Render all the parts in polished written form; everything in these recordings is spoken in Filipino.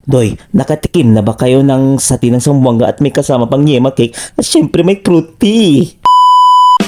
Doy, nakatikim na ba kayo ng sati ng Zamboanga at may kasama pang yema cake at syempre may fruity?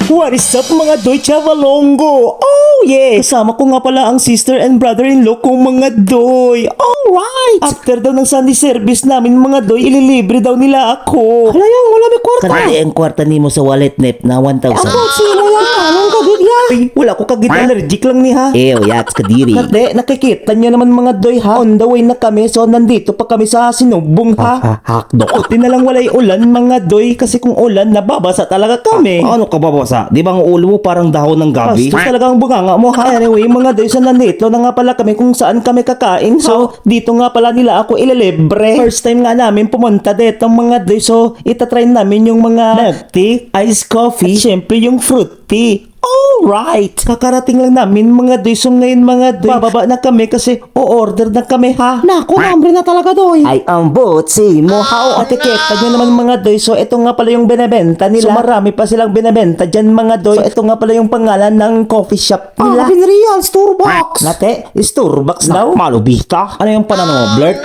What is up mga Doy Chavalongo? Oh yeah! Kasama ko nga pala ang sister and brother-in-law kong mga Doy. Alright! After daw ng Sunday service namin mga Doy, ililibre daw nila ako. Hala yan, wala may kwarta. Kasi ang kwarta nimo sa wallet nip na 1,000. Sino yan? Anong kagit ya? Ay, wala ko kagit, allergic lang ni ha. Ew, yats kadiri. Kate, nakikita nyo naman mga Doy ha. On the way na kami, so nandito pa kami sa Sinubong ha. Hakdok. Buti na lang walay ulan mga Doy, kasi kung ulan, nababasa talaga kami. Ano ka babasa? Di ba ang ulo mo parang dahon ng gabi? Bastos talagang bunganga mo ha. Anyway, mga Doy, sa nandito na nga pala kami kung saan kami kakain. So, dito nga pala nila ako ililibre. First time nga namin pumunta dito mga Doy. So, itatry namin yung mga milk tea, iced coffee, at syempre yung fruit tea. Alright! Kakarating lang namin mga Doy. So ngayon mga Doy, bababa na kami kasi o-order na kami ha. Naku, hambre na talaga Doy. Ay, ang botsi mo. How? Ate Kek, nyo naman mga Doy. So ito nga pala yung binebenta nila. So marami pa silang binebenta dyan mga Doy. So ito nga pala yung pangalan ng coffee shop nila. Real Starbucks. Nate, Starbucks daw. Malubista. Ano yung panano mo, Blurt?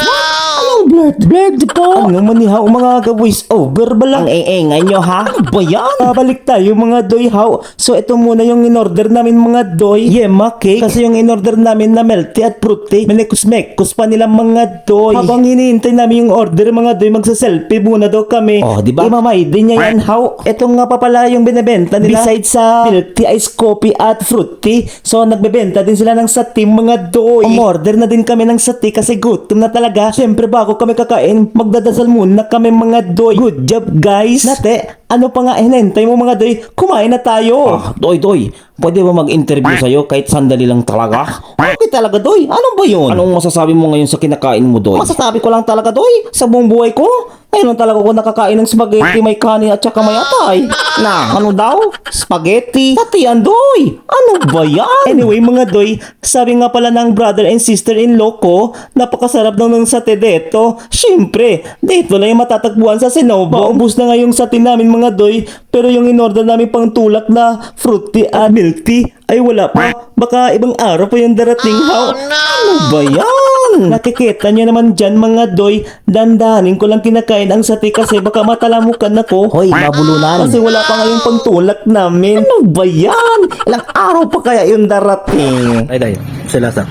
Anong blurred? Blurred po. Ano manihaw mga ka-voice over ba lang? Ang engay nyo, ha? Ano ba yan? Babalik tayo mga Doy how. So ito muna yung in-order namin mga Doy. Yema cake. Kasi yung in-order namin na melty at fruity. Mekos pa nila mga Doy. Habang hinihintay namin yung order mga Doy, magsa-selfie muna daw kami. Oh, di ba? Imamay din niya yan how. Ito nga pa pala yung binebenta nila. Besides sa milk tea, iced coffee at fruity. So nagbebenta din sila ng sati mga Doy. Umorder na din kami ng sati kasi gutom na talaga. Siyempre bago kami kakain, magdadasal muna kami mga Doy. Good job guys. Nate, ano pa nga hinintay mo mga Doy? Kumain na tayo. Doy, pwede ba mag-interview sa'yo kahit sandali lang talaga? Okay talaga Doy. Ano ba yun? Anong masasabi mo ngayon sa kinakain mo, Doy? Masasabi ko lang talaga Doy, sa buong buhay ko, ayun lang talaga ko nakakain ng spaghetti, may kanin at saka may atay. Na, ano daw? Spaghetti? Pati yan Doy. Ano ba yan? Anyway mga Doy, sabi nga pala ng brother and sister-in-law ko, napakasarap daw ng sate dito. Siyempre, dito lang yung matatagpuan sa Sinobo. Maubos na nga yung sate namin mga Doy, pero yung in-order namin pang tulak na fruity at milk tea, ay wala pa. Baka ibang araw pa yung darating. How? Ano ba yan? Nakikita nyo naman dyan mga Doy, dandanin ko lang kinakain ang sate kasi baka matalamukan ako. Hoy, mabulunan. Kasi wala pa ngayong pangtulak namin. Ano ba yan? Ilang araw pa kaya yung darating? Ay, Day, sila sa.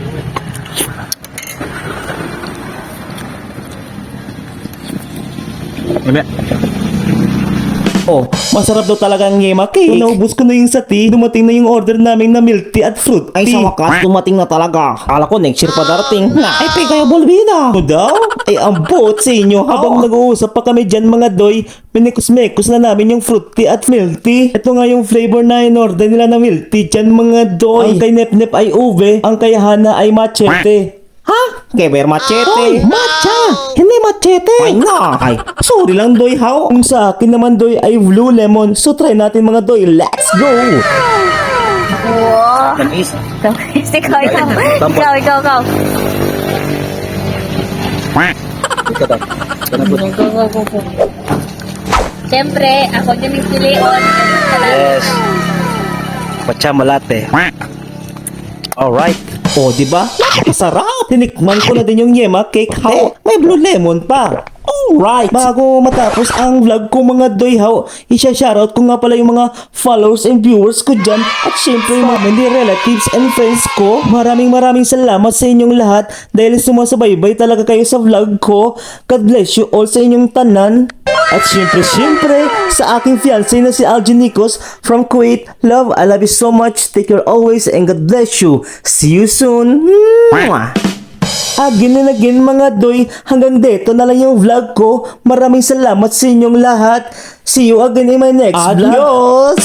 Oh, masarap daw talaga ang yema cake. So, naubos ko na yung sati, dumating na yung order namin na milk tea at fruit tea. Ay, sa wakas, dumating na talaga. Akala ko next year pa darating. Ay, kaya bolbida. Ano daw? Ay, ang bot sa inyo. Habang nag-uusap pa kami dyan mga Doy, pinikos-mekos na namin yung fruit tea at milk tea. Ito nga yung flavor na in-order nila na milk tea dyan mga Doy. Ang kay Nep-Nep ay ube, ang kay Hana ay machete. Ha? Keber machete. Ay, matcha! Hindi machete! Ay, na. Ay, sorry lang Doy how. Kung sa akin naman Doy ay blue lemon. So try natin mga Doy. Let's go! Wow. Tamis. Ikaw. Go. Siyempre, ako din yung pilion. Yes. Pacha malate. Alright. Oh, di ba? Masarap! Tinikman ko na din yung yema cake how. May blue lemon pa. Alright! Bago matapos ang vlog ko mga Doy how, isya-shoutout ko nga pala yung mga followers and viewers ko dyan at syempre yung mga family, relatives and friends ko. Maraming salamat sa inyong lahat dahil sumasabaybay talaga kayo sa vlog ko. God bless you all sa inyong tanan. At syempre, sa aking fiancé na si Algin Nikos from Kuwait. Love, I love you so much. Take care always and God bless you. See you soon. Mwah! Again and again mga Doy, hanggang dito na lang yung vlog ko. Maraming salamat sa inyong lahat. See you again in my next vlog. Adios!